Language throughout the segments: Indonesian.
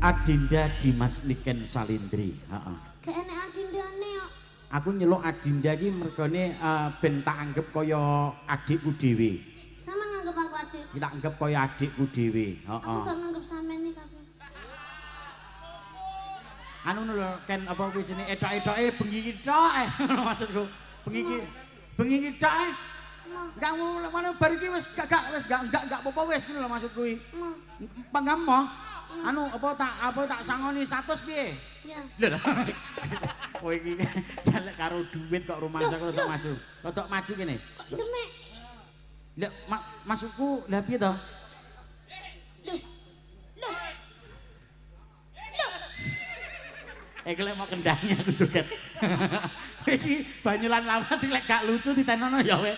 Adinda Dimas Niken Salindri. Heeh. Gak enek adindane kok. Aku nyeluk Adinda iki mergane ben tak anggap kaya adikku dhewe. Sama nganggep aku adik. Tak anggap kaya adikku dhewe. Heeh. Aku gak nganggep sampean nih kabeh. Anu lho Ken apa kuwi jenenge etok-etoke bengi iki tok maksudku. Bengi iki tok Enggak ngono bar iki wis gak apa-apa wis ngono lho maksud kuwi. Panggam mo. Anu apa tak sangoni 100 piye? Iya. Lho. Kowe iki jalek karo duit kok rumangsa kok rodok maju. Rodok maju kene. Demek. Lha masukku lha piye to? Loh. Iki lek mau kendangnya aku joget. Iki banyulan lama sing lek gak lucu ditenono ya we.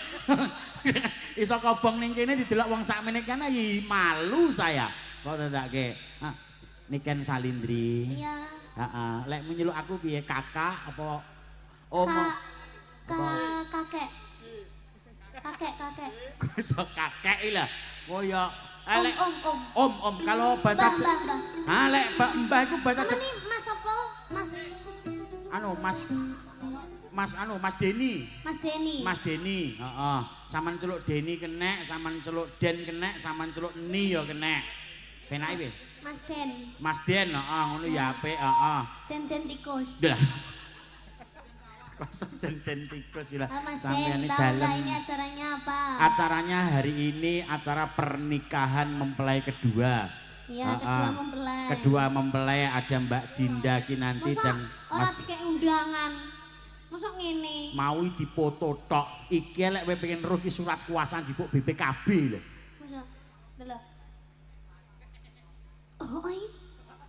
Iso kobong ning kene didelok wong sakmene kan malu saya. Kok tetekke. Niken Salindri. Iya. Heeh. Lek menyeluk aku piye kakak apa om? Kakek. Kok iso kakek lah. Koyo lek om. kalau bahasa lek mbah iku bahasa Sama nih Mas apa? Mas Deni. Mas Deni. Heeh. Saman celuk Deni kenek, saman celuk Den kenek, saman celuk Ni ya kenek. Penake piye? Mas Den, ngono ya apik, heeh. Den tikus. Lah. Kosong Den tikus lah. Mas Den, tahu nggak ini acaranya apa? Acaranya hari ini acara pernikahan mempelai kedua. Iya, Kedua mempelai ada Mbak Dinda Kinanti dan Mas. Ora kayak undangan. Mosok ngene. Mau dipoto tok. Iki lek kowe pengen roh ki surat kuasa jipuk BPKB lho. Mosok. Lho. Oh, iya.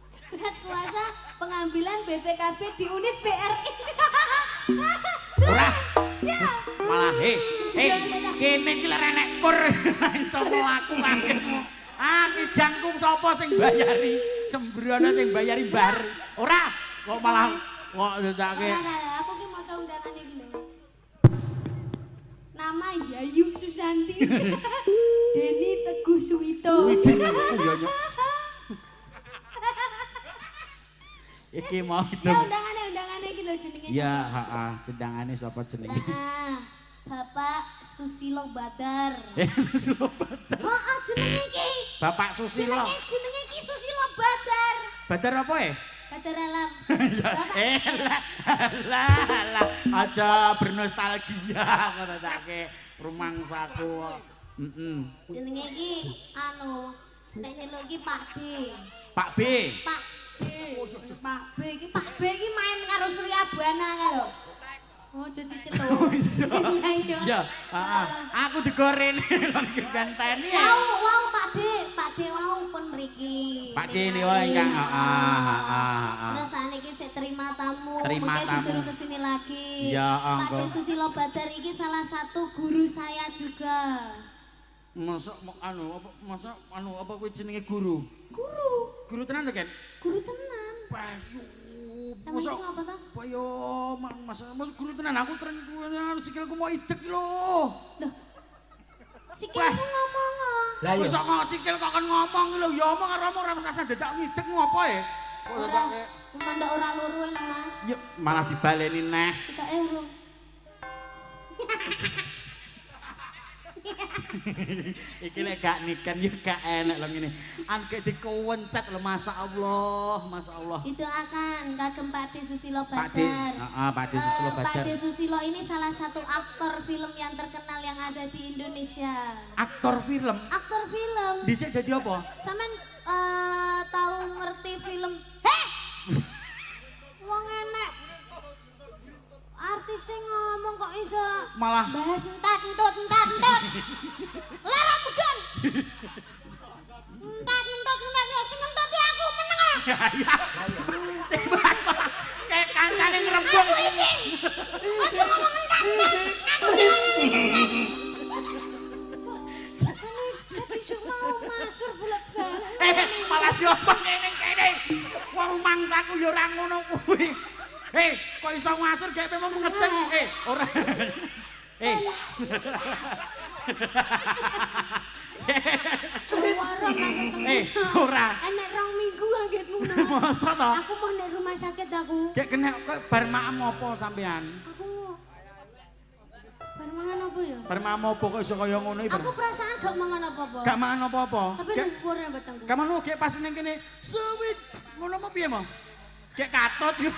Surat kuasa pengambilan BPKB di unit BRI. Ora. Malah kene iki lek enek kur iso mlaku kagetmu. Kijangku sapa sing bayari? Sembrono sing bayari bar. Ora, kok malah kok tetake. Aku ki maca undangane iki lho. Nama Yayu Susanti. Deni Teguh Suwito. Jenengku ya nyok. Iki mau ya undangane iki lho jenenge. Ya, heeh, cendangane sapa jenenge? Bapak Susilo Badar. Susilo Badar. Heeh, jenenge iki. Bapak Susilo. Jenenge iki Susilo Badar. Badar apa Badar alam. Lah, aja bernostalgia ngono rumangsaku. Heeh. Jenenge iki nek nyeluk iki Pak B. Pak B. Pak B iki main karo Surya Bana lho. Oh, jadi celuk. Iya, aku digorene lan ganteni. Wow, Pak D wow pun mriki. Pak D ini wae ingkang Terus saniki sik terima tamu, disuruh kesini lagi. Ya, Pak D Susilo Badar iki salah satu guru saya juga. Apa kuwi jenenge guru? Guru tenan to, Ken? Guru tenan. Masa apa ta? Payo masa guru tenan aku sikilku mau idek lho. Loh. Sikilku ngomong. Lah iya. Masa kok sikil kok kan ngomong lho ya omong karo ora rasa dadak ngidek ngopo e? Ora. Mendak ora loro enak, Mas. Ya malah dibaleni neh. Kita urung. Iki lek gak niken ya gak enak lho ngene. Angke dikowencet lho masyaallah. Didoakan kagem Pak D Susilo Badar. Pak D Susilo Badar. Pak D Susilo ini salah satu aktor film yang terkenal yang ada di Indonesia. Aktor film? Aktor film. Dhisik dadi apa? Sampean tahu ngerti film? Heh. Wong enek. Artis sing ngomong kok iso malah bahas entut. Lara mudun. Entut sing entuti aku meneng ah. Ya. Kayak kancane ngrembug. Aku izin. Aja ngomong entut. Aku silahkan. Iso mau masuk bolak-balik. Malah diomong kene. Wong rumangsaku ya ora ngono kuwi. Kok iso ngasur kayak memang ngeten. Ora. Suara ora. Enek 2 minggu anggitmu. Masa to? Aku mau nek rumah sakit aku. Gek kena bar maem apa sampean? Aku bar mangan apa ya? Bar maem apa kok iso kaya ngono iki? Aku perasaan gak mangan apa-apa. Gak mangan apa-apa. Tapi lumpurnya batangku. Kamu lu gek pas ning kene suwit ngono mau piye mo? Gek katut yo.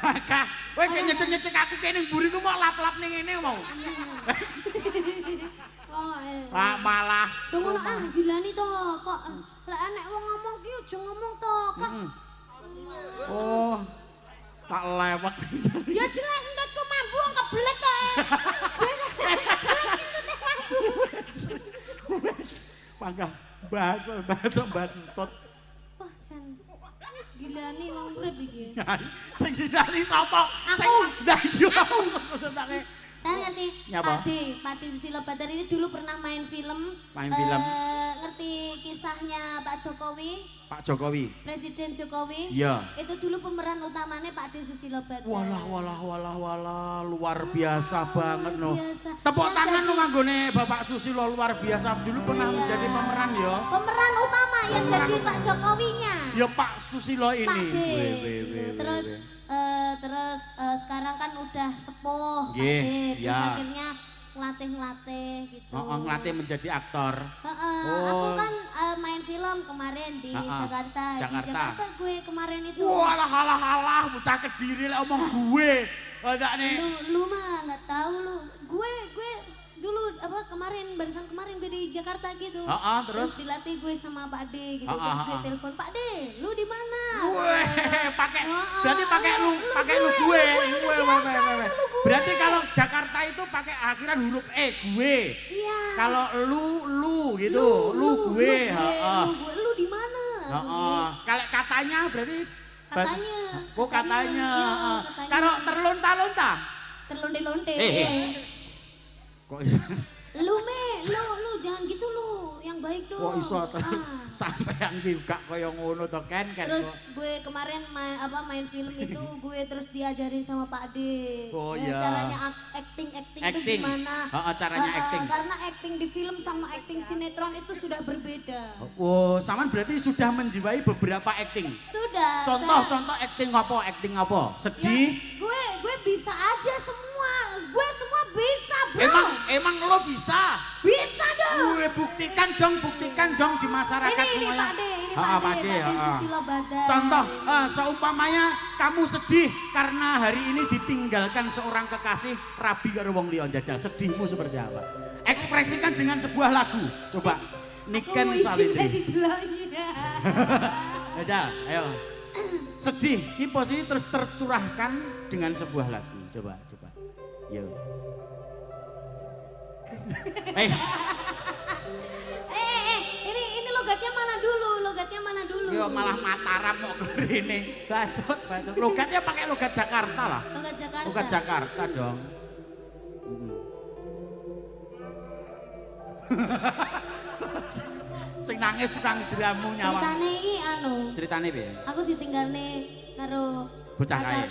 Kak, kowe gek nyedek-nyedek aku kene mburi ku mau lap-lap ning ngene mau. Oh, Pak malah. Ngono gilani to kok. Lek enek wong ngomong ki aja ngomong to, Kak. Oh. Tak lewat. Ya jelas entutku mambu kebelet to. Kebelet entute mambu. Wes. Pangkah bahas entut. Wah, jan. Gilani wong urip iki. Sing gilani sapa? Aku. Lah yo. Saya ngerti, Nyapa? Pak D Susilo Badar ini dulu pernah main film. Main film. Ngerti kisahnya Pak Jokowi, Pak Jokowi. Presiden Jokowi. Iya. Itu dulu pemeran utamanya Pak D Susilo Badar. Walah, luar biasa banget no. biasa. Tepuk Yang tangan jadi- no nganggone Bapak Susilo luar biasa. Dulu pernah Iya. menjadi pemeran ya. Pemeran utama yang jadi Pak Jokowinya. Ya Pak Susilo ini. Pak D. Weh. Terus sekarang kan udah sepuh. Nggih, Pak D. Terus iya. akhirnya ngelatih gitu. Ngelatih menjadi aktor. Aku kan main film kemarin di Jakarta. Di Jakarta gue kemarin itu. Walah, bocah Kediri lek omong gue. Enggak nih. Lu mah nggak tahu lu. Gue dulu barusan kemarin gue di Jakarta gitu. Terus dilatih gue sama Pak D gitu. Terus gue telepon, "Pak D, lu di mana?" Weh, berarti pakai lu gue. Berarti kalau Jakarta itu pakai akhiran huruf gue. Iya. Kalau lu gitu, lu gue. Lu di mana? Kalau katanya berarti Katanya. Oh katanya. Katanya. Kalau terlonta-lonta. Terlonde-londe. Kok iso? Lu jangan gitu lu, yang baik dong. Kok iso sampean ki gak kaya ngono to Ken Terus kok. gue kemarin main film itu gue terus diajarin sama Pak D. Oh, iya. Caranya acting itu gimana? Caranya acting. Karena acting di film sama acting sinetron itu sudah berbeda. Oh, saman berarti sudah menjiwai beberapa acting. Sudah. Contoh acting apa? Sedih. Ya, gue bisa aja semua. Gue semua bisa, Bro. Emang lo bisa? Bisa dong. Gue buktikan dong di masyarakat Ini semuanya. Pak D, Susilo Badar. Contoh, seumpamanya kamu sedih karena hari ini ditinggalkan seorang kekasih rabi karo wong liya jajal. Sedihmu seperti apa? Ekspresikan dengan sebuah lagu. Coba. Niken Salidri. Jajal, ayo. Sedih, ki posisi terus tercurahkan dengan sebuah lagu. Coba. Yo. Ini logatnya mana dulu? Yo malah Mataram kok kerene. Bacot. Logatnya pakai logat Jakarta lah. Logat Jakarta dong. Sing nangis tukang dramu nyawang. Ceritane iki Ceritane piye? aku ditinggalne karo Bocah kae.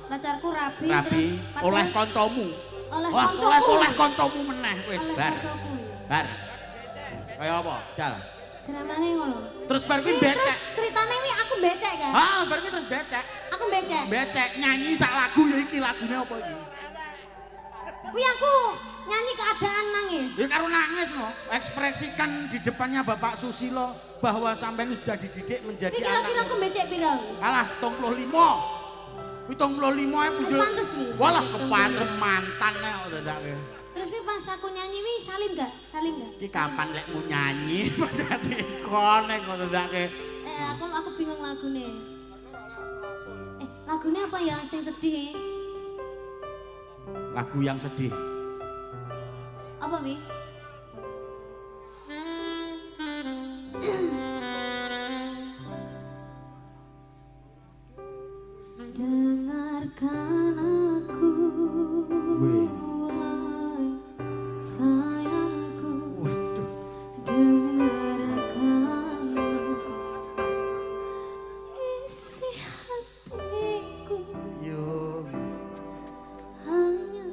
Pacarku Rabi. Oleh kancamu. Oleh kancamu meneh wis bar. Bar. Kaya apa? Jal. Dramane ngono. Terus bar kuwi becek. Terus ceritane kuwi aku becek kan? Bar kuwi terus becek. Aku becek. Becek nyanyi sak lagu ya iki lagune apa iki? Kuwi aku nyanyi keadaan nangis. Ya karo nangis no. Ekspresikan di depannya Bapak Susilo bahwa sampean sudah dididik menjadi Ini anak. kira-kira aku becek pira? Alah 35. Kuwi 35 ae muncul. Pantes wi. Walah kepantes mantane kok dadake. Terus wi pas aku nyanyi wi salim gak? Iki kapan lek mu nyanyi berarti kone kok dadake. Aku bingung lagune. Lagune apa ya sing sedih? Lagu yang sedih. Apa wi? Dengarkan aku, wahai sayangku. Waduh. Dengarkanlah isi hatiku. Yo. Hanya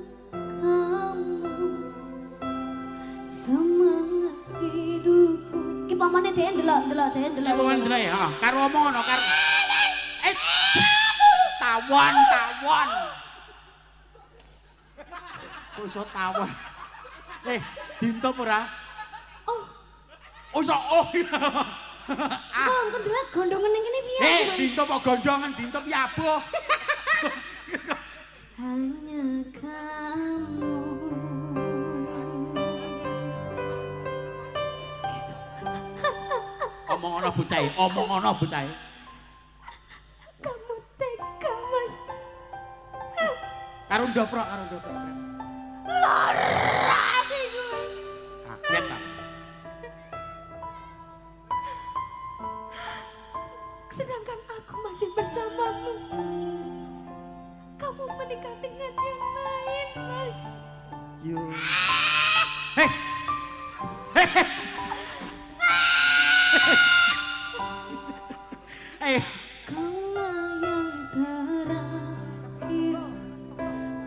kamu semangat dhek ndelok dhek ndelok. Wong ndelok ya, karo omong ngono karo. Tawon. Kok iso tawon? Dintop ora? Oh iso oh. Kok ndelok gondongan ning kene piye? Dintop kok gondongan, dintop ya aboh. Hanya kamu. Omong ana bocah. Kamu tega, Mas. Karo ndoprok. Lara atiku. Kaget ta. Sedangkan aku masih bersamamu. Kamu menikah dengan yang lain, Mas. Yo. Kaulah yang terakhir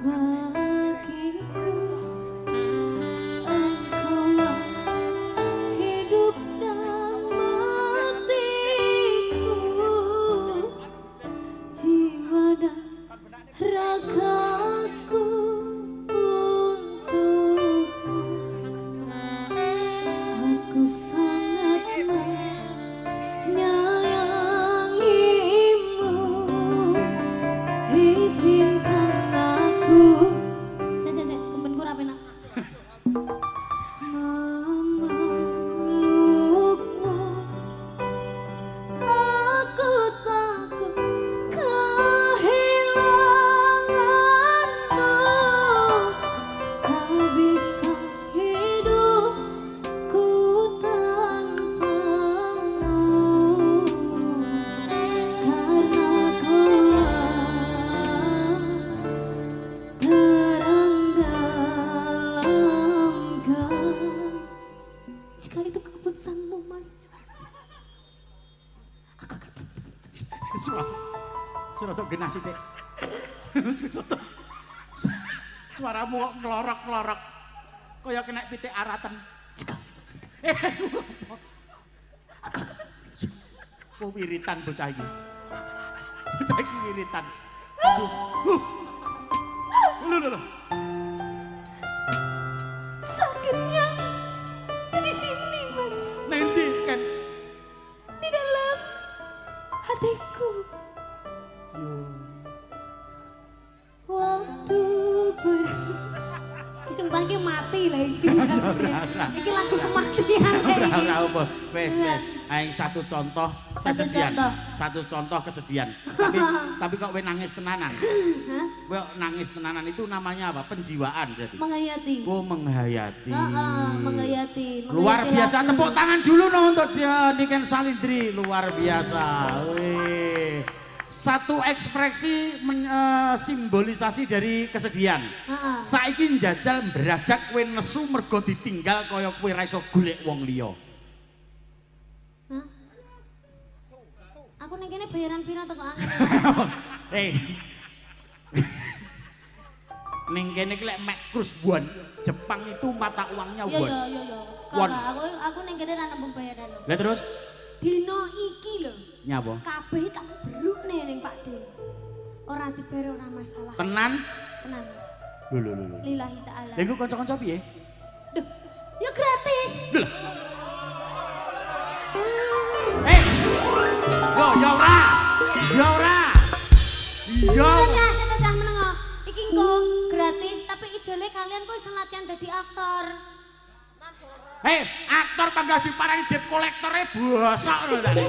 bagiku. Engkaulah hidup dan matiku. Jiwa dan ragaku untukmu. Aku sangat menyayangimu. Izinkan aku kembenku rapi nak memelukmu. Aku takut kehilanganmu. Tak bisa hidupku tanpamu. Karena kaulah terang dalam gelap. Jika itu keputusanmu, Mas, aku akan Serotok genah sithik. Suaramu kok nglorok-nglorok. Kaya kena pitik aratan. Kok wiritan bocah iki. Bocah iki wiritan. Lho. sakitnya di sini, Mas, Nanti kan. di dalam hatiku. Yo. Waktu sumpah iki mati lagi. Iki lagu kematian iki. Ora apa. Wes. Aing satu contoh kesedihan. Satu contoh kesedihan. Tapi kok kowe nangis tenanan? Hah? Kowe nangis tenanan itu namanya apa? Penjiwaan berarti. Menghayati. Oh, menghayati. Menghayati. Luar biasa, tepuk tangan dulu no untuk dia Niken Salindri, luar biasa. Wih. Satu ekspresi simbolisasi dari kesedihan. Saiki njajal berajak kowe nesu mergo ditinggal kaya kowe ra iso golek wong liya. Hah? Aku ning kene bayaran pira teko angin. Ning kene ki lek mek krus won, Jepang itu mata uangnya won. Yo. Won. Aku ning kene ra nembung bayaran. Lah terus Dino iki lho. nyapa? Kabeh tak berukne ning Pak Den. Ora dibayar ora masalah. Tenan? Tenan. Lho. Lillahi taala. Lha iku kanca-kanca piye? Duh, ya gratis. Lho. Loh, ya ora. Iya. Saya cah menengo. Iki engko gratis tapi ijole kalian kok iso latihan dadi aktor. Aktor panggah diparani debt kolektore bosok lho tadi.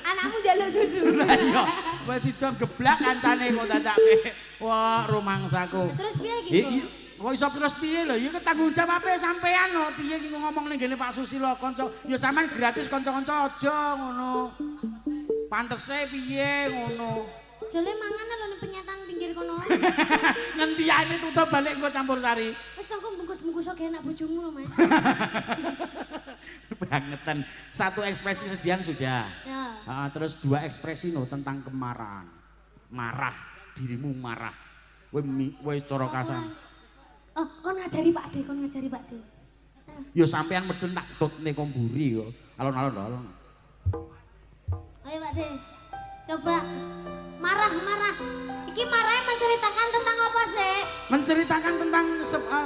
Anakmu njaluk susu. Lah iya, wis sida geblak kancane kok dadake. Wah, rumangsaku. Terus piye iki? Kok iso terus piye lho? Ya tanggung jawabe sampean lho. Piye iki ngomong ning ngene Pak Susilo kanca. Ya sampean gratis kanca-kanca aja ngono. Pantese piye ngono. Jole mangan lho ning penyetan pinggir kono. Ngentiane tutup balik engko campur sari. Wis tangko bungkus-bungkus kok enak bojomu lho, Mas. Bangetan. Satu ekspresi sedihan sudah. Ya. Terus dua ekspresi no tentang kemarahan. Marah, dirimu marah. Kowe cara kasar. Oh, kon ngajari Pak De, kon ngajari Pak De. Yo sampean medun tak tutne kok mburi kok. Alon-alon. Ayo Pak De. Coba marah. Iki marahnya menceritakan tentang apa sih? Menceritakan tentang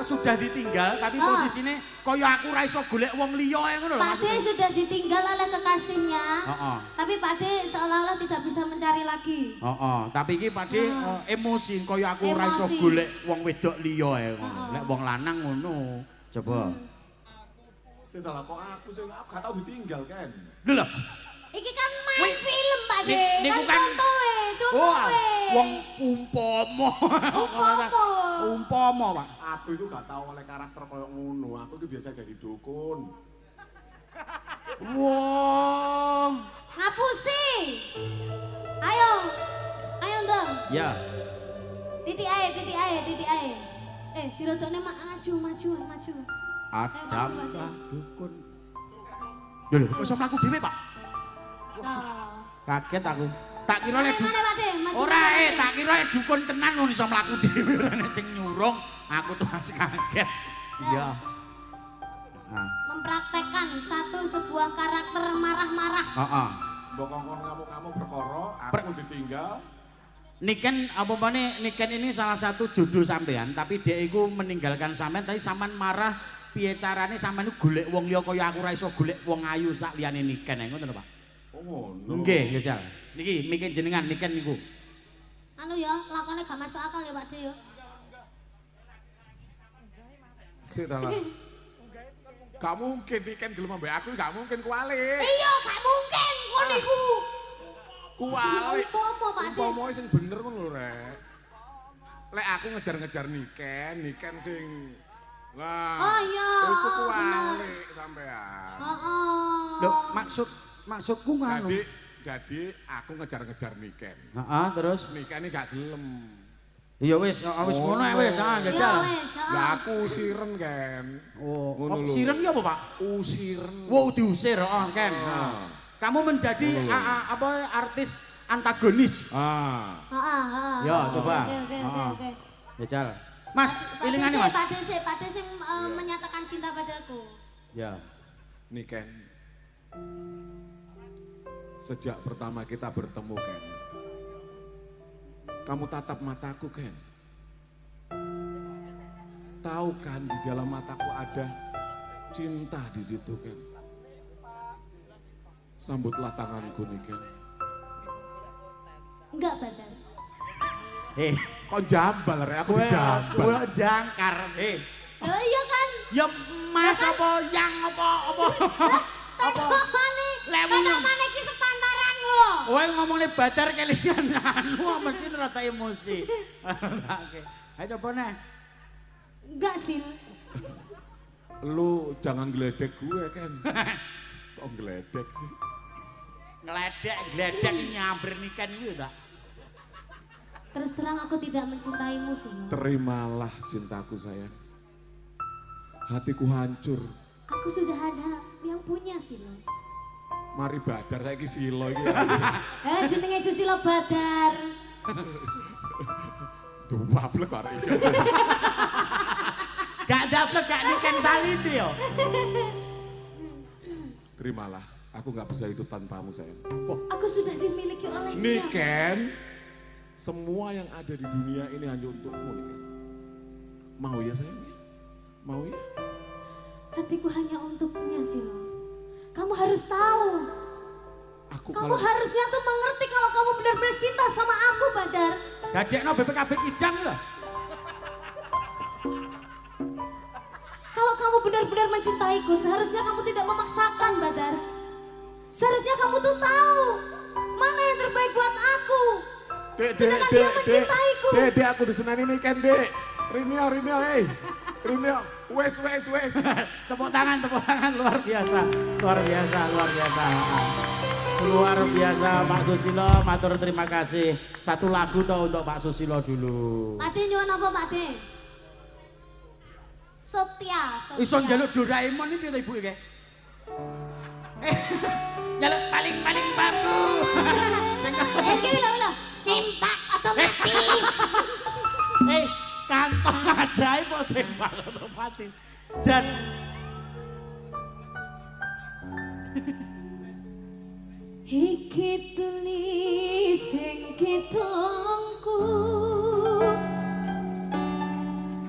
sudah ditinggal tapi posisinya kaya aku ra iso golek wong liya ngono lho. Pak De sudah ditinggal oleh kekasihnya. Tapi Pak De seolah-olah tidak bisa mencari lagi. Tapi iki Pak De emosi kaya aku ra iso golek wong wedok liya ngono. Lek wong lanang ngono. Coba. Sing tak kok aku sing aku gak tau ditinggal kan. Lho. Iki kan main film Pak De. Niku kan contohe. Wong umpama Pak. Aku itu gak tau oleh karakter koyo ngono. Aku itu biasa jadi dukun. Wah. Ngapusi. Ayo dong. Ya. Titik ae. Dirodokne maju. Adam Mbah Dukun. Lho, kok iso mlaku dhewe, Pak? Kaget aku. Tak kira lek tak kira lek dukun tenan ngono iso mlaku dhewe ora sing nyurung. Aku tuh masih kaget. Iya. Mempraktekkan sebuah karakter marah-marah. Mbok kon ngamuk-ngamuk perkara, aku ditinggal. Niken ini salah satu jodoh sampean, tapi dia itu meninggalkan sampean, tapi sampean marah piye carane sampean golek wong liya kaya aku ra iso golek wong ayu sak liyane Niken ngoten lho Pak. Oh ngono. Nggih, ya Jal. Niki mikin jenengan Niken niku. Anu ya, lakone gak masuk akal ya Pak De ya. Sik ta lah. Gak mungkin Niken gelem ambek aku, gak mungkin kuali. Iya, gak mungkin kok niku. Kuali. Umpama Pak De. Umpama sing bener ngono lho Rek. Lek aku ngejar-ngejar Niken sing wah. Oh iya. Iku kuali sampean. Heeh. Lho, maksudku ngono. Jadi aku ngejar-ngejar Niken. Terus Niken iki gak gelem. iya wis ngono ae wis, jajal. Lah aku usiren kan. Oh, usiren ki apa, Pak? Usiren. Wow, diusir, kan. Kamu menjadi artis antagonis. Ya, coba. Oke. Jajal. Mas, pilihane Mas. Pak De sing menyatakan cinta padaku. Ya. Niken. Sejak pertama kita bertemu, Ken. Kamu tatap mataku, Ken. Tahu kan di dalam mataku ada cinta di situ, Ken. Sambutlah tanganku nih, Ken. Enggak, Badar. Kok jambal, Rek? Aku jambal. Gue jangkar. Oh iya kan? Ya Mas apa yang apa? Mana iki sepantaran lho. Kowe ngomongne Badar kelingan anu mesti rada emosi. Oke. Ayo coba neh. Enggak sih. Lu jangan geledek gue, Ken. Kok geledek sih? Gledek nyamber Niken kuwi ta. Terus terang aku tidak mencintaimu sih. Terimalah cintaku, sayang. Hatiku hancur. Aku sudah ada yang punya sih lo. Mari Badar saiki Silo iki. Jenenge Susilo Badar. Duwablek arek iki. Gak daplek gak Niken Saliti yo. Terimalah, aku gak bisa hidup tanpamu, sayang. Aku sudah dimiliki oleh dia. Niken, semua yang ada di dunia ini hanya untukmu, Niken. Mau ya, sayang? Mau ya? Hatiku hanya untuknya sih lo. Kamu harus tahu. Kamu harusnya tuh mengerti kalau kamu benar-benar cinta sama aku, Badar. Gadekno BPKB Kijang lho. Kalau kamu benar-benar mencintaiku, seharusnya kamu tidak memaksakan, Badar. Seharusnya kamu tuh tahu mana yang terbaik buat aku. Sedangkan dia mencintaiku. Dek, aku disenani Niken, Dek. Rinio, Rinio, wes. Tepuk tangan luar biasa. Luar biasa Pak Susilo, matur terima kasih. Satu lagu toh untuk Pak Susilo dulu. Pak De nyuwun apa, Pak De? Sotia. Iso njaluk Doraemon iki Ibu iki. Njaluk paling bagus. Iki lho. Simpak otomatis. Kantong ajaib kok simpak otomatis. Jan Iki tulis sing kitongku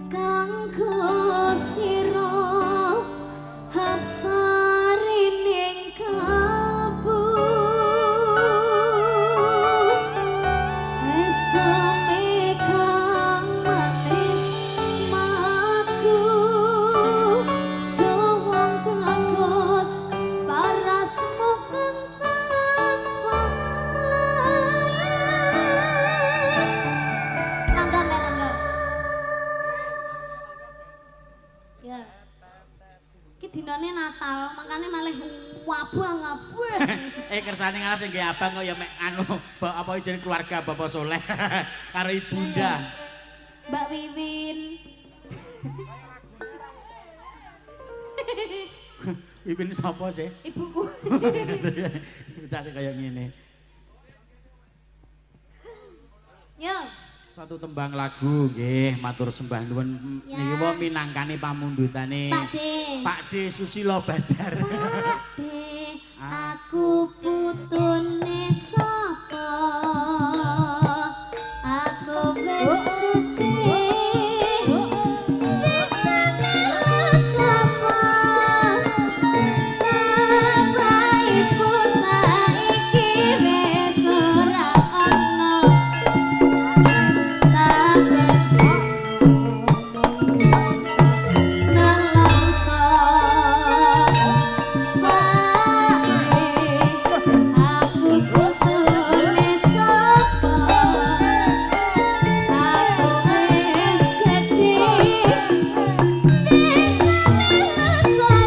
kanggo sira hapsari ning kalbu esame kang manis matu dowong bagus parasmu kang tanpa langgar langgar ya iki dinane Natal makane malah wabah-wabah Kersane ngalah sing nggih abang kok ya mek anu apa jeneng keluarga Bapak Soleh karo Ibunda. Mbak Wiwin Wiwin sapa sih? ibuku Tadi kayak ngene. yo Satu tembang lagu nggih matur sembah nuwun Ya. niki wae minangkane pamundhutane Pak De Pak D Susilo Badar. Pak De aku putune sapa aku wis gede bisa ngeles sapa bapak ibu saiki wis ora ana saben nelongso aku putune sapa aku wis gede bisa ngeles sapa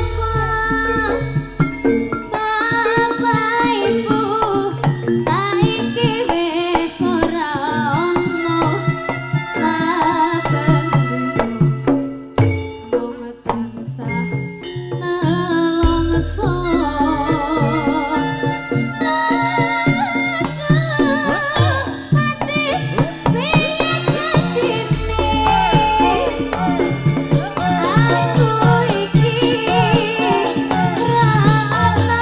bapak ibu saiki wis ora ana saben wong tansah nelongso ati piye jadine aku iki ra ana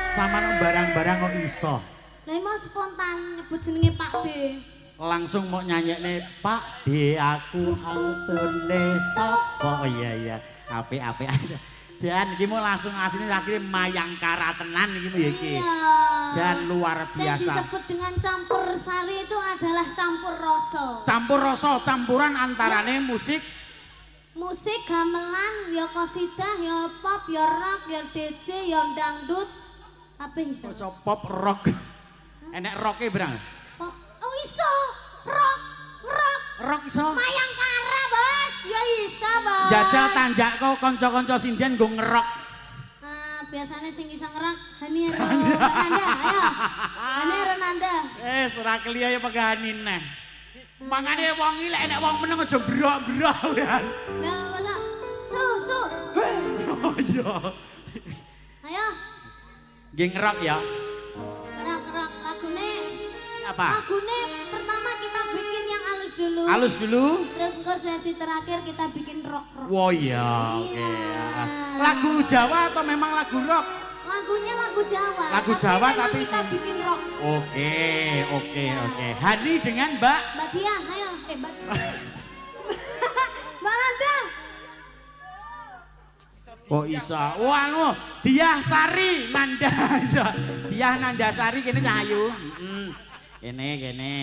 Sampeyan barang-barang kok iso. Lah mau spontan nyebut jenenge Pak D. Langsung mau nyanyekne Pak D aku antune sapa. Oh iya. Apik-apik. Jan iki mau langsung asine akhirnya mayangkara tenan iki ya iki. Iya. Jan luar Yang biasa. disebut dengan campur sari itu adalah campur rasa. Campur rasa campuran antarane musik Musik gamelan, ya qasidah, ya pop, ya rock, ya DJ, ya dangdut. Apa iso? iso pop rock. Enek rocke brang. Pop. Oh iso. Rock. Rock iso. Mayangkara, Bos. Ya iso, Bos. Jajal tanjak kok kanca-kanca sinden nggo ngerok. Biasanya sing iso ngerak Hani Ronanda, ayo. Hani Ronanda. Ora kliya ya pegahanin neh. Mangane wong iki lek enek wong meneng aja brok-brok ya. Lah masa su. Oh iya. Ayo, Nggih ngerok ya. kerak-kerak lagune. Apa? Lagune pertama kita bikin yang halus dulu. Halus dulu. Terus ke sesi terakhir kita bikin rock. Wah iya, oke. Lagu Jawa atau memang lagu rock? Lagunya lagu Jawa. Lagu Jawa memang tapi kita bikin rock. Oke. Hani dengan Mbak Mbak Diah, ayo. Mbak. Mbak Landa. Oh isa. Oh anu, Diah Sari Nanda. Diah Nanda Sari kene Cahayu. Kene.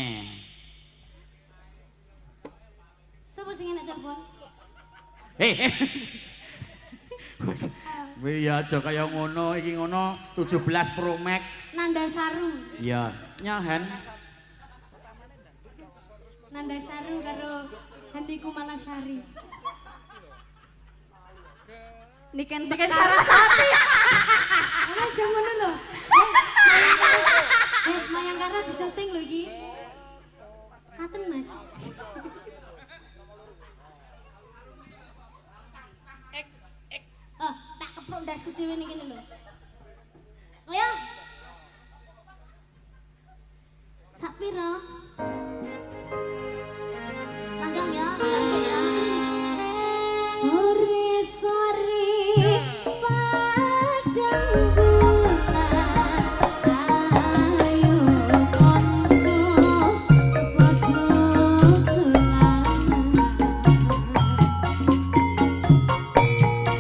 Sopo sing enek telepon? Wih ya aja kaya ngono, iki ngono 17 Pro Max. Nanda Saru. Iya, nyahen. Nanda Saru karo Handiku Malasari. Niken Sarasati. Ana aja ngono lho. Mayangkara di syuting lho iki. Katen Mas. Tak keprok ndasku dhewe ning kene lho. Ayo. Sak pira? Langgam ya, langgam ya. Sore-sore padang bulan ayo konco padha gelang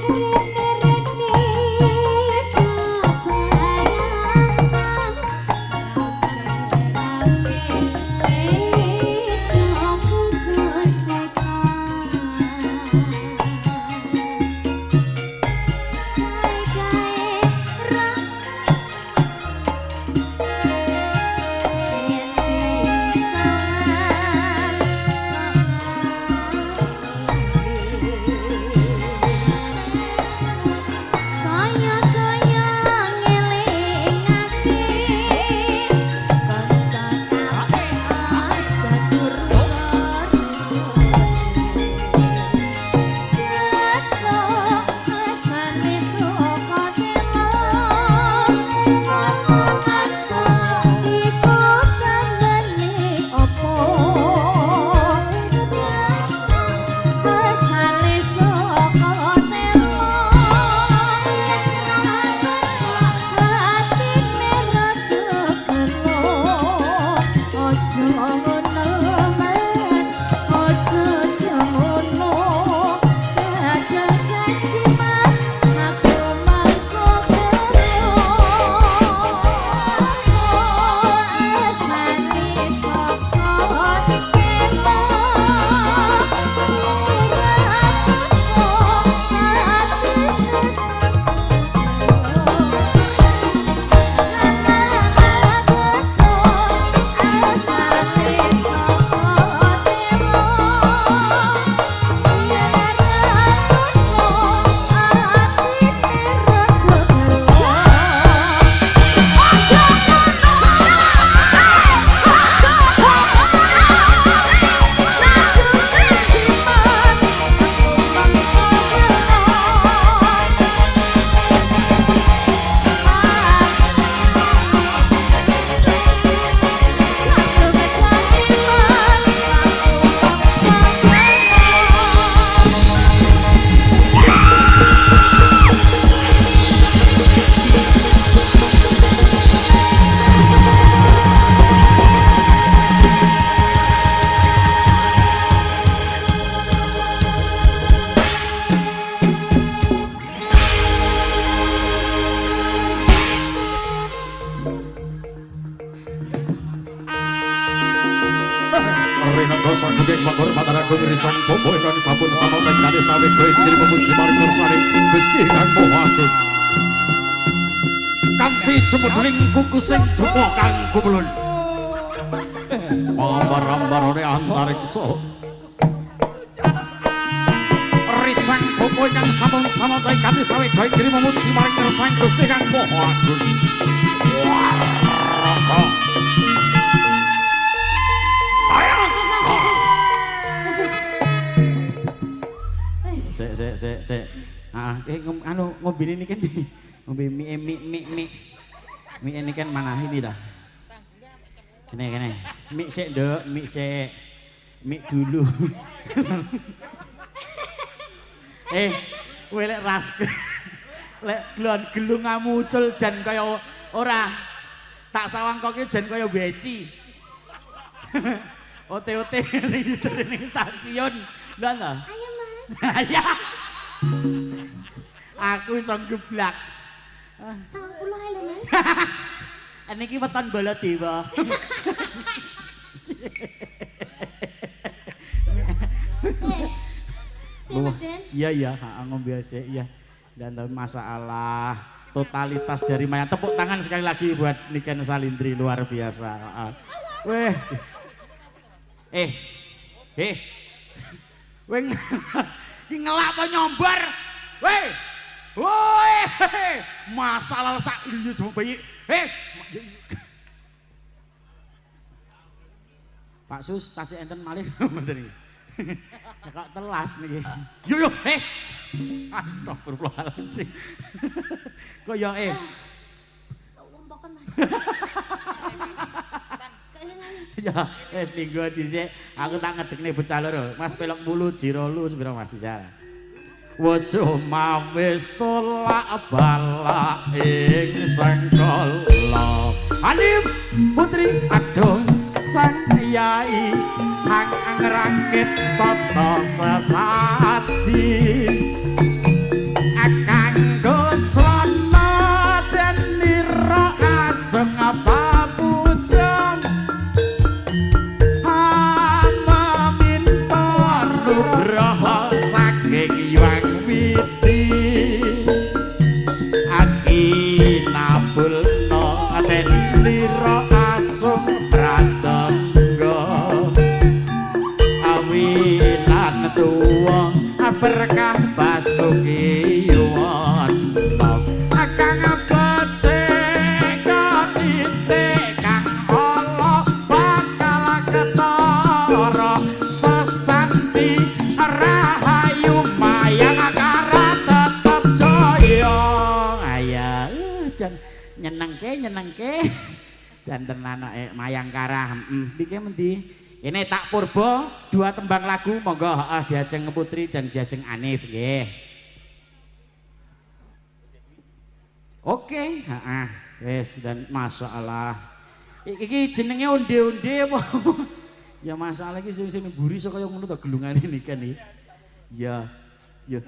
rene-rene dosa kugeng penghormatan agung risang bobo ingkang sampun samawten kade sawit bae diri memuji maring mirsani Gusti Kang Maha Agung. Kanthi jemudling kuku sing duka kang kumulun. Ambar-ambarane antariksa. Risang bobo ingkang sampun samawten kade sawit bae diri memuji maring mirsani Gusti Kang Maha Agung. Sik. Anu ngombe ini kan ngombe mie ini kan mana ini dah. Kene. Mie sik, Nduk, mie sik. Mie dulu. Kowe lek ras lek glon-gelung ngamucul jan kaya ora tak sawangkoke jan kaya beci. Ote-ote ning stasiun. Lha ta? Ayo Mas. Ya. Aku iso geblak. 90 ae lho Mas. Niki weton Baladewa. Mas Den. Iya iya, ngombe sik iya. Dan masalah totalitas dari Mayang. Tepuk tangan sekali lagi buat Niken Salindri luar biasa. Weh. Weh iki ngelak apa nyombar? Weh. Woi. Masalah sak iya cuma bayi. Pak Sus, tasik enten malih bener iki. Kok telas niki. Yo Astagfirullahaladzim. Kok ya Lompokan Mas. Ya, wis minggu dhisik aku tak ngedekne bocah loro. Mas pelok mulu jiro lu sepira Mas Ijal. Wes mawis tolak balak ing sengkala. Alim putri adon sang yai hang ngrangkit tata sesaji. Akang gosana den nira aseng apa bujang. Amaminta nugraha saking Hyang Widi. Akinabulna den nira asung pratangga. Awinan tuwa berkah basuki wonten akang becik katite kang ala bakal ketara sesanti rahayu mayang akara tetep jaya aya jan nyenengke dan tenan mayang karah iki mendi. Ini tak purba 2 tembang lagu monggo diajeng Putri dan diajeng Anif nggih. Oke, wis dan masalah. Iki jenenge onde-onde apa? Ya masalah iki sing mburi sok kaya ngono to gelungane niki kan iki. Ya. Ya.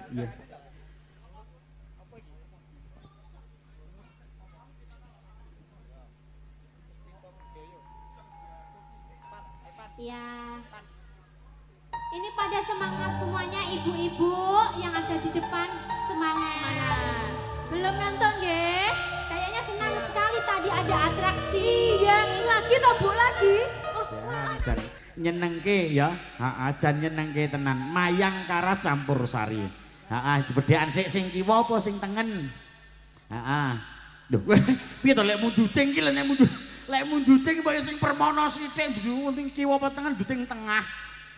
Ini pada semangat semuanya ibu-ibu yang ada di depan, semangat. Belum nonton nggih? Kayaknya senang sekali tadi ada atraksi ya. Lagi toh Bu lagi? Jan nyenengke ya. Jan nyenengke tenan. Mayang kara campur sari. Jebedekan sik sing kiwa apa sing tengen? Lho, piye to lek munduting ki lek mundu. Lek munduting mbok sing permono sithik penting kiwa apa tengen duting tengah.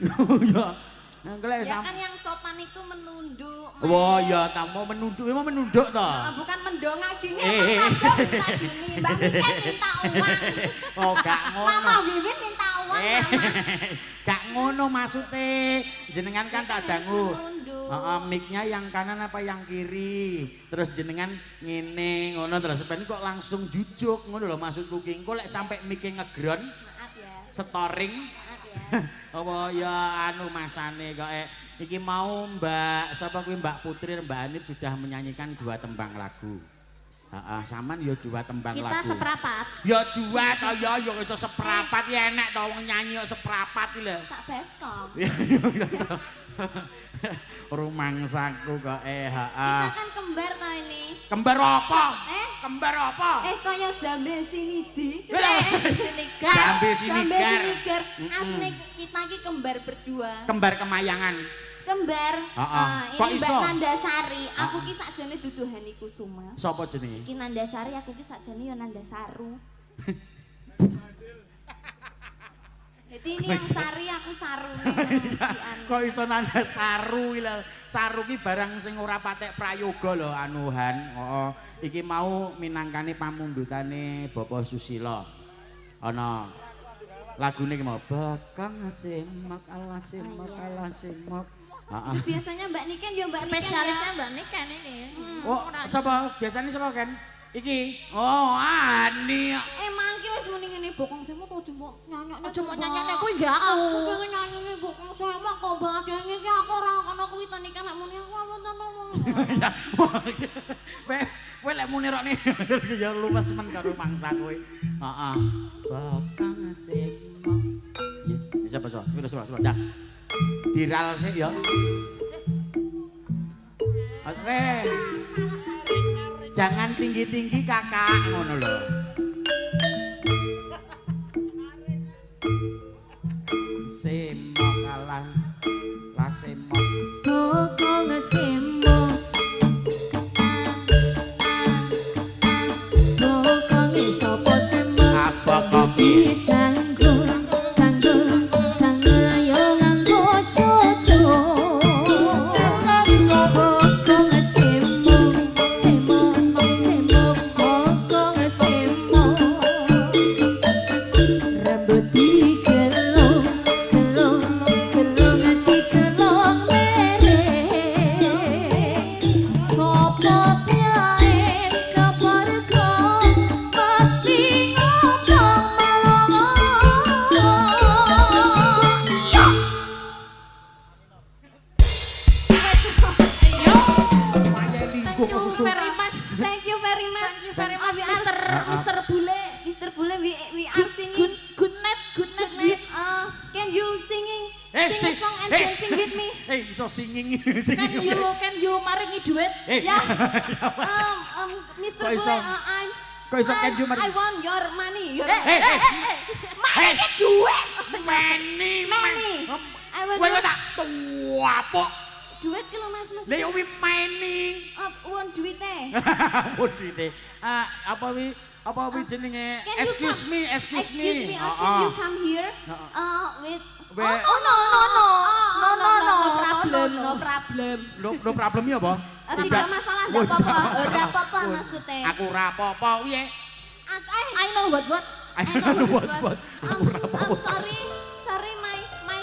Ya. Nglek Ya kan yang sopan itu menunduk. Wah, ya tamu menunduk, emang menunduk to. Bukan mendongak gini, minta gini. Mbak Niken minta uang. Oh, gak ngono. Mama Wiwin minta uang, Mama. Gak ngono maksudnya. Jenengan kan tak dangu. Mic-nya yang kanan apa yang kiri. Terus jenengan ngene ngono terus ben kok langsung jujuk ngono lho maksudku ki. Engko lek sampai mic-e ngegron. Maaf ya. Storing. Maaf ya. Apa ya anu masane kok iki mau Mbak sapa kuwi Mbak Putri dan Mbak Anip sudah menyanyikan 2 tembang lagu. Saman ya 2 tembang lagu. Kita seprapat. Ya 2 to ya iso seprapat ya enak to wong nyanyi kok seprapat iki lho. Sak baskom. Rumangsaku kok Kita kan kembar to ini. Kembar apa? Kembar apa? Kaya jambe siniji. Sinigar. Jambe sinigar. Asli kita ki kembar berdua. Kembar kemayangan. Kembar. Kok ini iso? Mbak Nandasari. Aku ki sakjane dudu Hani Kusuma. Sapa jenenge? Iki Nandasari, aku ki sakjane ya Nandasaru. Jadi ini yang sari aku saru. Kok iso nanda saru iki lho. Saru ki barang sing ora patek prayoga lho anuhan. Iki mau minangkane pamundhutane Bapak Susilo. Ana lagune ki mau bakang simak ala simak ala simak. Biasanya Mbak Niken ya Mbak Niken. Spesialisnya Mbak Niken ini. Oh, sapa? Biasanya sapa kan? Iki. Oh, Ani. Emang ki wis muni ngene bokong semu to cuma nyanyakne. Aja mau nyanyakne kuwi enggak aku. Aku pengen nyanyine bokong semu kok badane iki aku ora kono kuwi to Niken lek muni aku wonten ngomong. Kowe lek muni rokne ya luwes men karo mangsa kowe. Heeh. Bakang simak. Ya, sapa? Dah. Diral sik ya. Jangan tinggi-tinggi kakak ngono lho. Semok kalah lah semok. Bokong semok. Bokong sapa semok? Apa kopi? Sanggul, sanggul, sanggul ayo nganggo coco. Bokong semok, semok, semok, bokong semok. Rambut digelong, gelong, gelong ati gelong mereh. Sopo piaen kabarga pasti ngomong malongo. Thank you very much. Thank you very much. Thank you very much, We are- Mr. Bule. Mr. Bule, we are singing. Good night with. Can you sing a song and dancing with me? Iso singing Can singing. you maringi duit? Yeah. Mr. Kok Bule, iso? Kok iso can you I want your money. Your Maringi duit. Money. I want Kowe your tak tuapok. duit kalau mas. Lah yo wi mining. Want duit eh? Oh duite. Apa wi jenenge? Can you Excuse come- me. Excuse me. Can you come here? With. Where- No problem. No problem. No problem ya apa? Tidak masalah, tidak apa-apa. Tidak apa-apa maksudnya. Aku rapopo piye? I know what. I don't know what. Aku rapopo. Sorry, my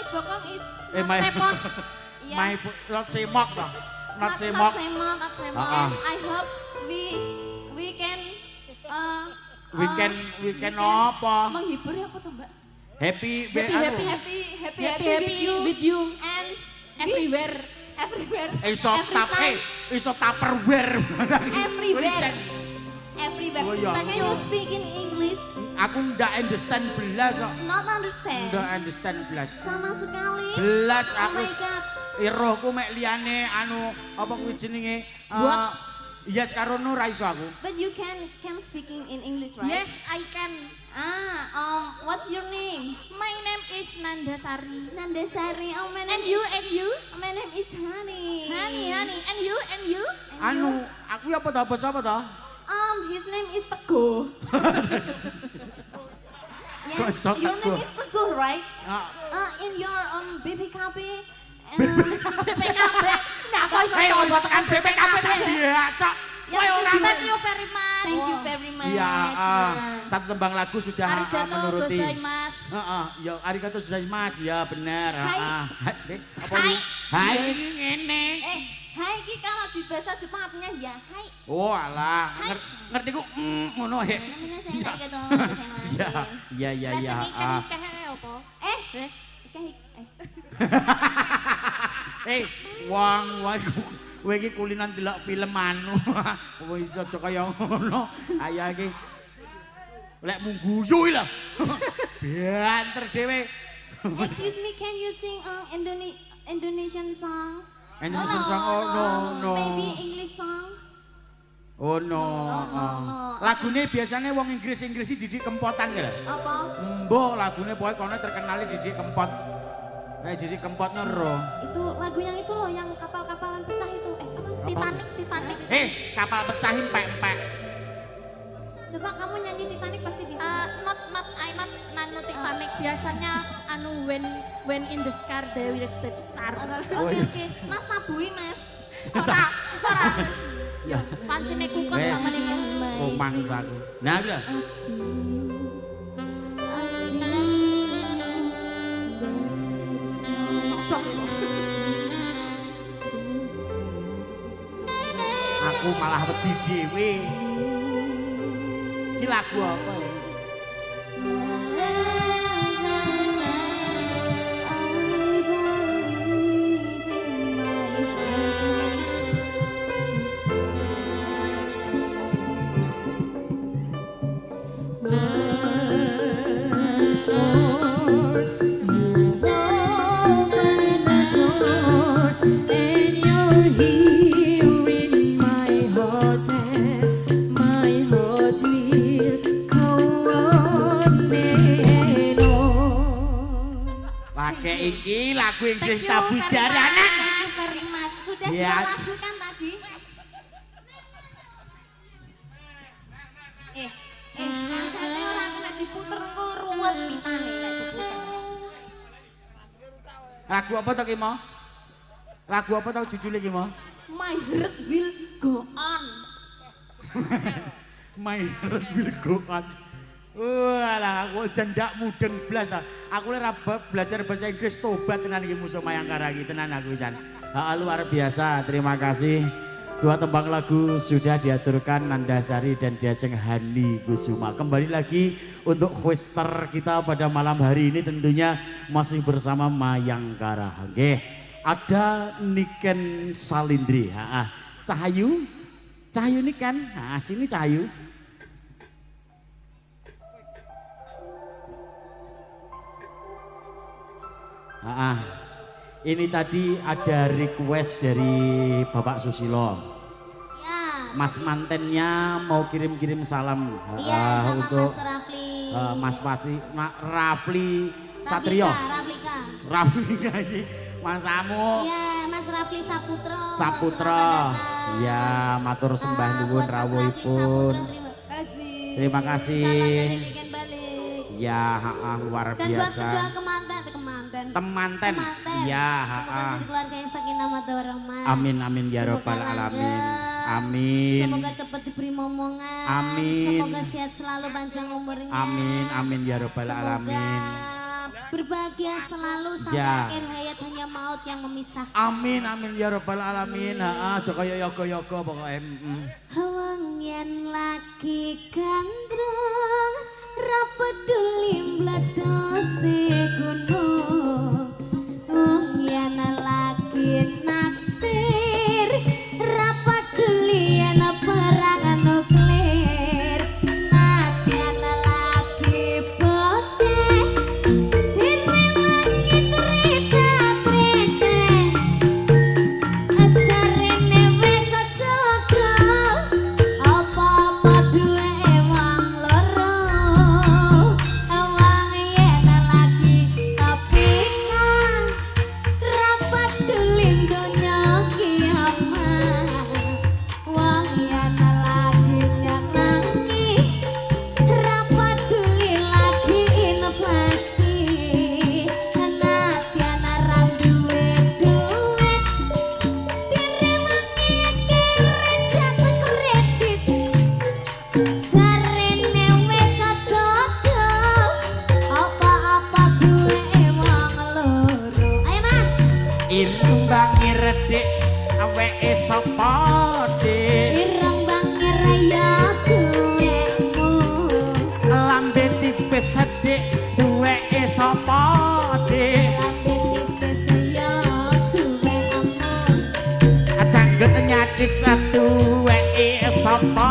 bokong is My repos. yeah, my not semok toh. Not not semok. semok. Not semok. Ah. And I hope we can We can apa? menghibur ya apa tuh Mbak? Happy Happy with you and everywhere. everywhere. Iso Every time. iso tupperware. Everywhere. Everywhere. Oh, iya. Can you speak in English? Aku ndak understand belas kok. Not understand. Ndak understand belas. Sama sekali. Belas Oh aku my God. irohku mek liyane anu apa kuwi jenenge? What? Yes karo no ra iso aku. But you can speaking in English, right? Yes, I can. What's your name? My name is Nandasari. Nandasari. Oh, my And name you? My name is Honey. Honey. And you? Anu, aku apa ta bos apa ta? His name is Teguh. Kok Yes, iso your Teguh? name is Teguh, right? Ah, In your BPKB. BPKB. Ngapa iso Hei, kok iso coba tekan BPKB ta? Iya, Cok. Ya, Kowe ora Thank you very much. Thank you very much. Iya, Nah. satu tembang lagu sudah Arigato menuruti. gozaimasu. Ya arigato gozaimasu. Ya benar. Hai. Apa Hai. ini? Hai ini ngene. Hai ki kalau di bahasa Jepang artinya ya hai. Oh alah, ngerti ku ngono he. Namanya saya kayak gitu. Iya. Lah sing ikeh apa? Wong kowe iki kulinan delok film anu. Wis aja kaya ngono. Ayo iki. Lek mung guyu lho. Banter dhewe. Excuse me, can you sing Indonesian song? Indonesian song, oh no. Maybe English song? Oh no. no. Lagune biasanya wong Inggris didik kempotan ya. Apa? Mbok lagune pokoke kono terkenal didik kempot. Didik kempot nero. Itu lagu yang itu loh, yang kapal-kapalan pecah itu. Apa? Titanic. Kapal pecah empek-empek. Coba kamu nyanyi Titanic pasti bisa. Not nanu Titanic. Biasanya anu when in the sky there is the star. Oke. Mas tabui, Mas. Ora. Ya, pancene kukut sama niku. Oh mangsaku. Nah, lho. Aku malah wedi dhewe. Iki lagu apa ya? And you're here in Ih, lagu Inggris Thank you tabu very jaranan. much. Thank you very much. Sudah Ya. dua lagu kan tadi? Maksudnya orang kena diputer kok ruwet pitane lek diputer. Lagu apa to ki mau? Lagu apa to jujule ki mau? My heart will go on. My heart will go on. Walah, aku jendak mudeng blas ta. Aku le belajar bahasa Inggris tobat tenan iki musuh Mayangkara iki tenan aku pisan. Luar biasa. Terima kasih. Dua tembang lagu sudah diaturkan Nandasari dan Diajeng Hani Kusuma. Kembali lagi untuk hoster kita pada malam hari ini tentunya masih bersama Mayangkara. Oke. Ada Niken Salindri. Cahayu. Cahayu Niken. Nah, sini Cahayu. Ini tadi ada request dari Bapak Susilo. Ya. Mas mantennya mau kirim-kirim salam Iya, sama untuk Mas Rafli. Mas Rafli Satrio. Raflika. Raflika iki Mas Amu. Iya, Mas Rafli Saputro. Saputro. Selamat datang. Ya, matur sembah nuwun buat Mas rawuhipun. Rafli Saputro, terima kasih. Terima kasih. Salam dari Niken balik. Ya, luar Dan buat biasa. kedua kemanten. Temanten. Ya, Semoga jadi keluarga yang sakinah mawaddah warahmah. Amin amin ya Semoga rabbal langgeng. alamin. Amin. Semoga cepat diberi momongan. Amin. Semoga sehat selalu panjang umurnya. Amin amin ya rabbal alamin. Semoga berbahagia selalu sampai Ya. akhir hayat, hanya maut yang memisahkan. Amin amin ya rabbal alamin. Aja kaya yoga-yoga pokoke. Wong yen lagi gandrung ra peduli mledose gunung. Wong yen lagi naksir ra peduli yen perang nuklir. Nadyan lagi bote direwangi trita-trita. Ajarene wis aja apa-apa duwe wong loro. Wong yen lagi kepingan ra peduli donya kiamat. Wong yen lagi nyenengi ra peduli lagi inflasi. Nadyan ra duwe duit direwangi kredit jarene wis aja apa-apa duwe wong loro. Ayo Mas. Imbang ngredek awake sapa dik? Ireng bangi raya duwemu. Lambe tipis sedik duweke sapa dik? Lambe tipis ya duwemu. Janggut nyadis duweke sapa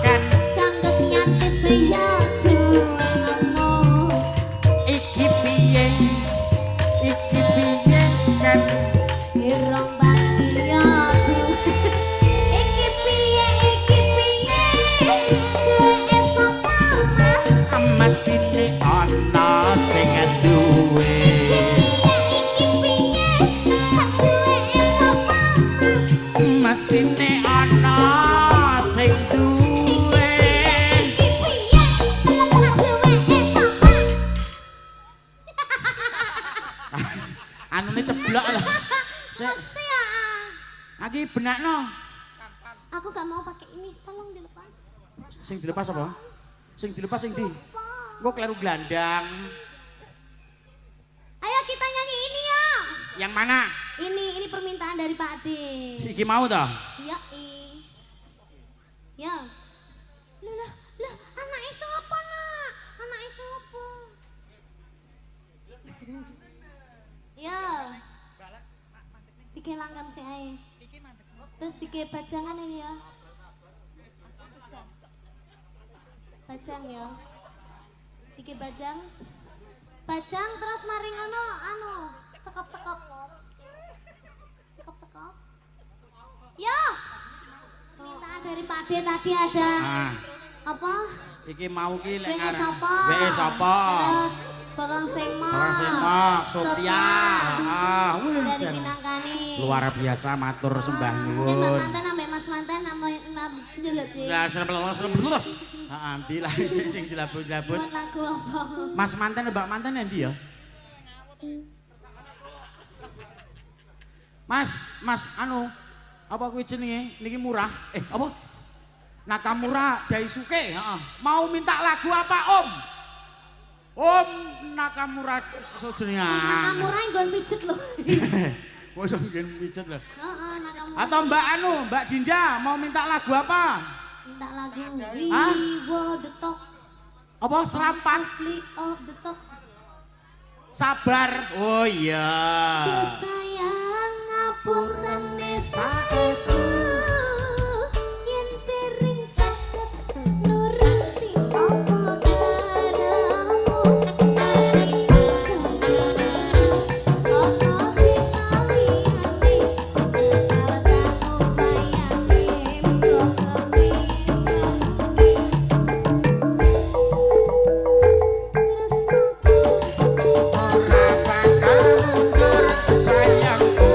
kan? Sanggup nyantis ya duwemu. Iki piye? Iki piye kan? Ireng bangi ya duwe. Iki piye duwe sapa Mas? Mestine ana sing duwe. Iki piye duwe sapa Mas? Mestine ana sing duwe. Iki piye duwe sapa? Anune ceblok lho. Sik, Mesti ya. iki benakno. Aku gak mau pakai ini, tolong dilepas. Sing dilepas apa? Sing dilepas sing di. Engko kleru glandang. Ayo kita nyanyi ini ya. Yang mana? Ini permintaan dari Pak Ade. Si iki mau toh? Iya, ya. Lah, anake sapa, Nak? Anake sapa? Ya. Dike langgam sik ae. Terus dike bajangan ini ya. Bajang ya. Dike bajang. Bajang terus mari ngono sekop-sekop. Sekop-sekop. Yo. Permintaan dari Pak D tadi ada Ah, apa? iki mau ki lek WE ngarep. sapa? WE sapa? Terus Bokong Sengmok. Bokong Sengmok, Sotia. Wih, Sudah Jan. dipinangkani. Luar biasa matur sembah Dan Mbak nyuwun. Mantan ambek Mas Mantan nama juga sih. Ya serem. Heeh, ndi lah sing jelabut-jelabut. Buat lagu apa? Mas Mantan Mbak Mantan endi ya? Mas anu apa kuwi jenenge? Niki murah. Apa? Nakamura Daisuke, heeh. Mau minta lagu apa, Om? Om Nakamura jenenge. Nakamura nggon pijet lho. Wes nggon pijet lho. Heeh, Nakamura. Atau Mbak Dinda mau minta lagu apa? Minta lagu Hah? Wiwo the Talk. Apa serampan? Flee of the Talk. Sabar. Oh iya. Sayang ngapunten saestu yen tering saged nuruti apa karamu ari sesane ana dikawihane kawataku bayane kok Ora bakal mundur sayangku.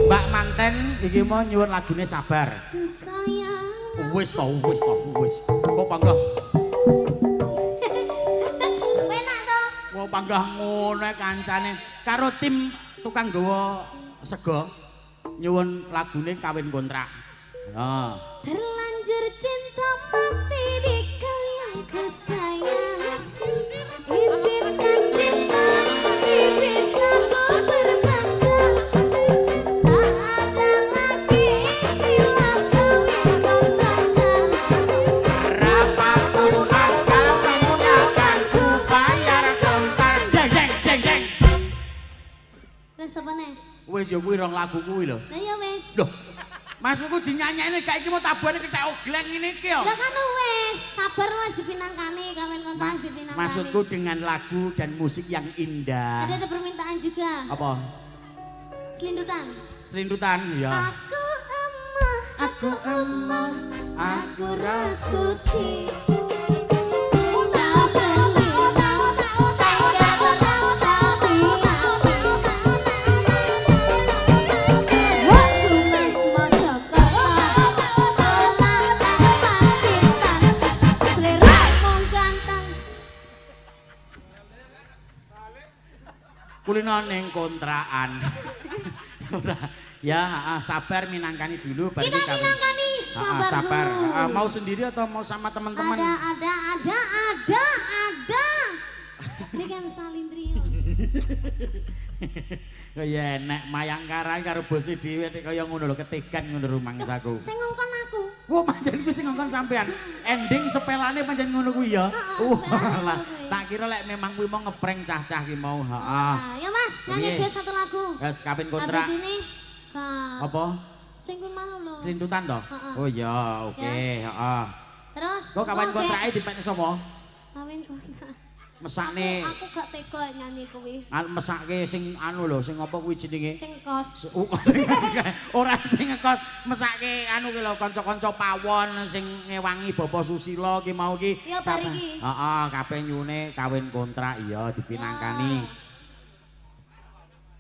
Mbak Manten iki mau nyuwun lagune Sabar. Wis to. Kok panggah. Penak to. Wong panggah ngono kancane karo tim tukang gawa sego nyuwun lagune kawin kontrak. Ya. Terlanjur cinta mati di kau yang kusayang. Izinkan cinta ini bisa ku berpanjang. Tak ada lagi istilah kawin kontrakan. Berapapun mas kawinnya akan ku bayar kontrak. Jeng. Terus apa nih? Wis ya kuwi rong lagu kuwi lho. Nah ya wes. Loh. Masukku dinyanyiine gak iki mau tabuhane ketek ogleng ngene iki ya. Lah kan wes, sabar wes dipinangkani kawin kontrak dipinangkani. Maksudku dengan lagu dan musik yang indah. Ada permintaan juga. Apa? Selindutan. Selindutan ya. Aku emah, aku rasuti. Kulino ning kontrakan. Ora. Ya, sabar minangkani dulu baru Kita minangkani sabar. Sabar. Dulu. Mau sendiri atau mau sama teman-teman? Ada. Ini kan salindrio. Kaya enek mayangkara karo bose dhewe nek kaya ngono lho ketegan ngono rumangsaku. Sing ngongkon aku. Wah, pancen kuwi sing ngongkon sampean. Ending sepelane pancen ngono kuwi ya. Walah, tak kira lek memang kuwi mau ngeprank cah-cah ki mau. Heeh. Ya Mas, nyanyi Piye? duet satu lagu. Wes kawin kontrak. Habis ini Apa? sing ku mau lho. Selintutan toh? Heeh. Oh iya, oke, heeh. Terus Kok kawin oke. kontrake dipekne sapa? Kawin kontrak. Mesakne Aku gak tega nyanyi kuwi. mesake sing anu lho, sing apa kuwi jenenge? Sing kos. Ora sing ngekos mesake anu ki lho kanca-kanca pawon sing ngewangi Bapak Susilo ki mau ki. Ya, bar iki. Heeh, kabeh nyune kawin kontrak iya dipinangkani.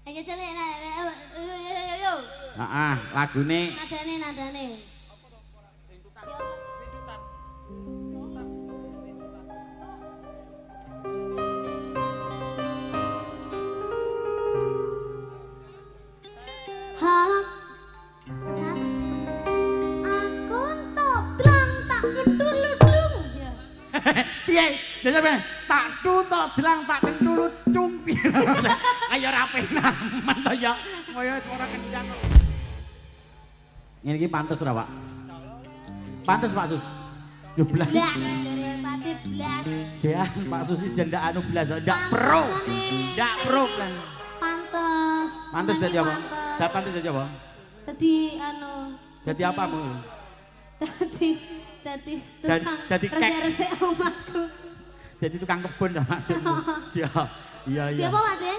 Ayo celek yo. Heeh, lagune Nadane. Hak Sat. Aku entuk drang tak keduludung. Ya. piye? Jajal tak tuntok dilang tak kentulut cumpi. Ayo rapi naman to ya. Kaya suara kencang. Ngene iki pantes ora, Pak? Pantes Pak Sus. Yo blas. Blas daripada blas. Jian Pak Susi jendak anu blas, ndak pro. Ndak pro blas. Pantes. Pantes dadi apa? Pantes. Ndak pantes dadi apa? Dadi anu. Dadi apa mu? Dadi tukang resik-resik omahku. Jadi tukang kebun dah maksudmu. Siap. Iya iya. Ya apa Pak De?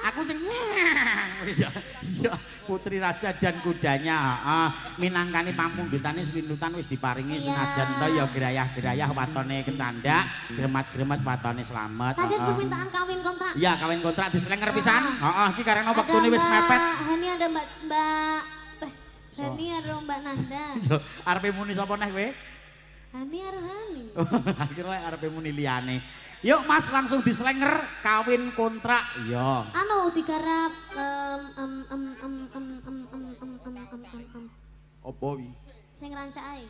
Aku sing iya iya putri raja dan kudanya minangkani pamundhutane slinutan wis diparingi senajan to ya gerayah-gerayah watone kecandak gremat-gremet watone slamet. Tadi permintaan kawin kontrak. Iya kawin kontrak diselenger pisan. Heeh iki karena wektune wis mepet. Hani ada Mbak Hani ada Mbak Nanda. Arepe muni sapa neh kowe? Hani Arhani. Akhirnya arepe muni liyane. Yuk Mas langsung diselenger kawin kontrak. Iya. Anu digarap Opo wi? sing rancak ae.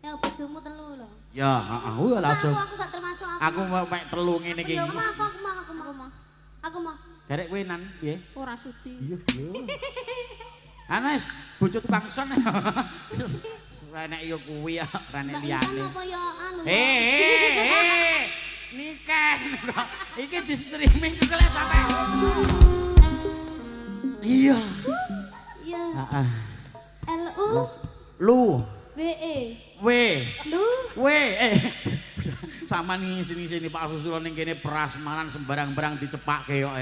Ya bojomu telu lho. Ya, heeh. Langsung. Aku gak termasuk Aku mau mek telu ngene iki. Ya aku mau. Garek kowe nan piye? Ora sudi. Iya, iya. Anas bojo tukang son. Renek yo kuwi ya, renek Mbak liyane. Intan apa ya anu? Nikah. Iki di streaming juga lek sampe. Iya. Iya. Heeh. LU Lu, WE. W, Lu W, sama nih sini Pak Susilo ning kene prasmanan sembarang-barang dicepakke kok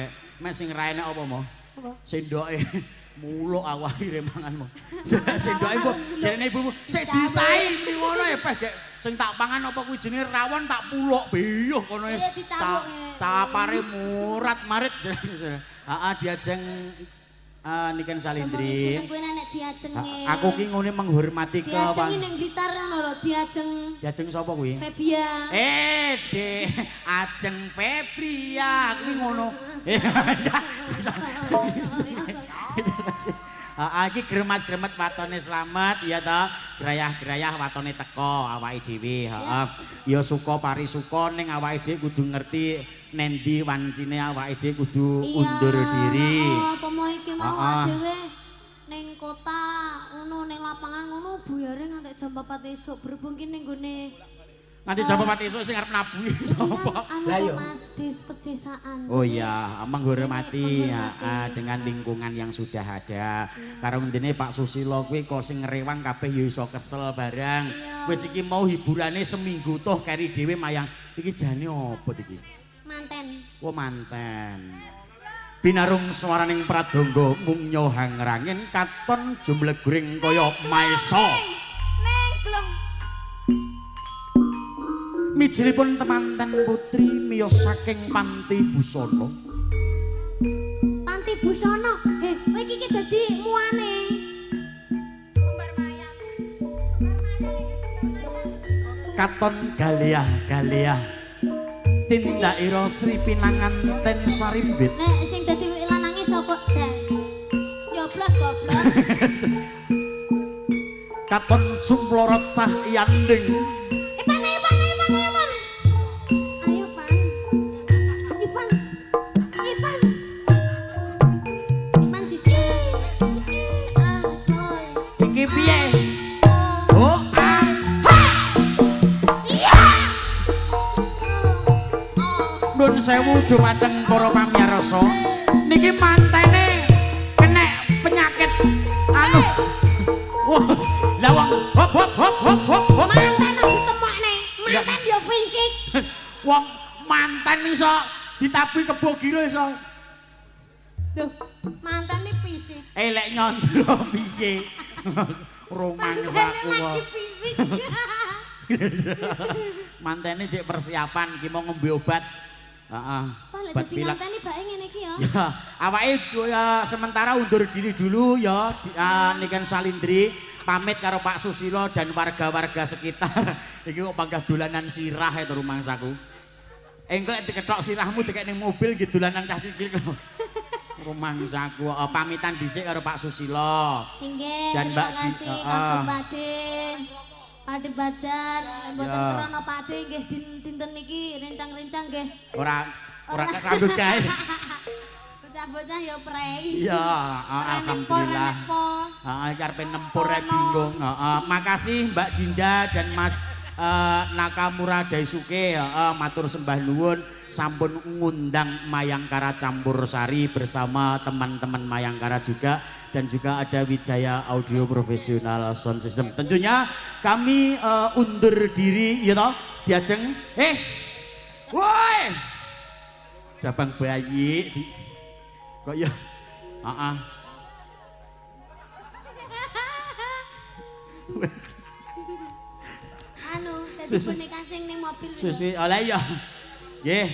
Mes sing raine apa mo? apa? Sendoke muluk awake mangan mo. Sendoke mbok jarene ibumu sik disaingi ngono ya peh gek sing tak pangan apa kuwi jenenge rawon tak puluk beyuh kono wis. Iya, dicamuk, Capare murat marit. Heeh diajeng Niken Salindri. Jeneng kowe nek diajenge. Aku ki ngene menghormati ke diajengi ning Blitar ngono lho, diajeng Diajeng sapa kuwi? Febia. De ajeng Febria kuwi ngono. Iki gremat-gremet watone slamet ya ta. Gerayah-gerayah watone teko awake dhewe, heeh. Ya suka parisuka ning awake dhewe kudu ngerti nendi wancine awake dhewe kudu undur diri. Apa mau iki mau dhewe ning kota ngono ning lapangan ngono buyare nganti jam 4 esuk berhubung ki ning gone Nanti jam 4 esuk sing arep nabuhi sapa? Lah yo Mas pedesaan. Oh iya, menghormati dengan lingkungan yang sudah ada. Karo ngene Pak Susilo kuwi kok sing ngrewang kabeh ya iso kesel barang. Wis iki mau hiburane seminggu toh kari dhewe mayang. Iki jane opo iki? Manten. Oh manten. Binarung swaraning pradangga mung nyohang rangin katon jumlegring kaya maesa. Neng glong. Mijilipun temanten putri miyos saking Panti Busana. Panti Busana. Kowe iki dadi muane. Kembar mayang. Katon galeah-galeah. Tindakira Sri Pinanganten Sarimbit. Nek sing dadi lanange sapa? Nyoblos goblok. Katon Sumplorot Cahyanding. Ipan. Ayo Pan. Ipan. Ipan siji. Asoy. Iki piye? Oh, Nun sewu dumateng para pamirsa. Niki mantene kena penyakit anu. Wah, lah wong hop. Manten kok ditemokne. Manten yo fisik. Wong manten iso ditabuhi kebo giro iso. Duh, mantane fisik. Lek nyondro piye? Rumangsaku Lagi kok. fisik. Mantene cek persiapan iki mau ngombe obat. Heeh. Pak lek Obat dadi pilek. mantene bae ngene iki ya. Ya, awake ya sementara undur diri dulu ya Niken Salindri pamit karo Pak Susilo dan warga-warga sekitar. Iki kok panggah dolanan sirah itu rumangsaku. Engko lek diketok sirahmu dikek ning mobil gitu dolanan cah cilik. Rumangsaku pamitan dhisik karo Pak Susilo. Inggih, Dan terima Mbak kasih Di- Kang Bade. Pade Badar, mboten Ya. krana pade nggih dinten niki rencang-rencang nggih. Ora rambut gawe. Bocah-bocah ya prei. Iya, alhamdulillah. Heeh, iki arepe nempur ae bingung. Heeh, makasih Mbak Dinda dan Mas Nakamura Daisuke, matur sembah nuwun sampun ngundang Mayangkara Campur Sari bersama teman-teman Mayangkara juga dan juga ada Wijaya Audio Profesional Sound System. Tentunya kami undur diri ya toh diajeng woi jabang bayi kok ya heeh Anu, dadi Susu. boneka sing ning mobil. suwi oleh ya nggih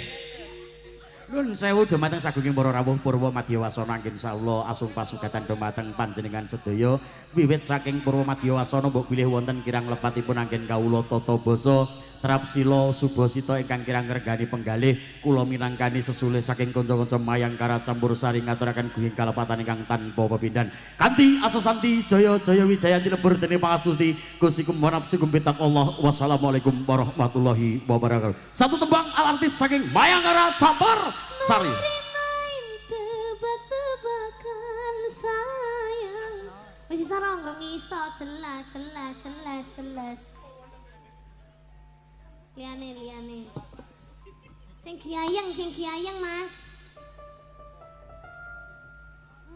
Nun sewu dumateng sagunging para rawuh Purwa Madya Wasana anggen insyaallah asung pasugatan dumateng panjenengan sedaya wiwit saking Purwa Madya Wasana mbok bilih wonten kirang lepatipun anggen kawula tata basa trap sila subasita ingkang kirang regani penggalih kula minangkani sesule saking kanca-kanca Mayangkara Campur Sari ngaturaken gunging kalepatan ingkang tanpa pepindhan kanthi asasanti jaya-jaya wijayanti lebur dene pangastuti Gustikum wanapsikum Allah. Wassalamualaikum warahmatullahi wabarakatuh. Satu tembang artis saking Mayangkara Campur Sari. Tebak-tebakan sayang. Wis sarang rong iso jelas. Liane. Sing kiayang Mas.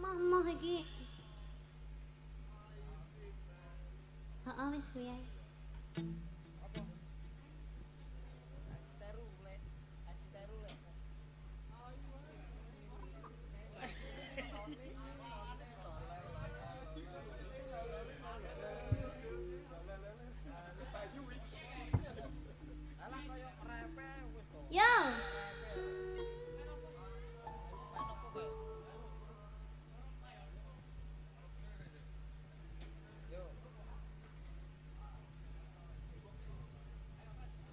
Mah iki. Heeh wis kuwi. Yo.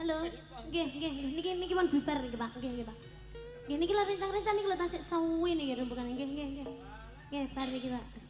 Halo, niki mon bubar niki Pak, nggih Pak. Nggih niki lho rencang-rencang niki lho tasik suwi niki bukan nggih. Nggih bar niki Pak.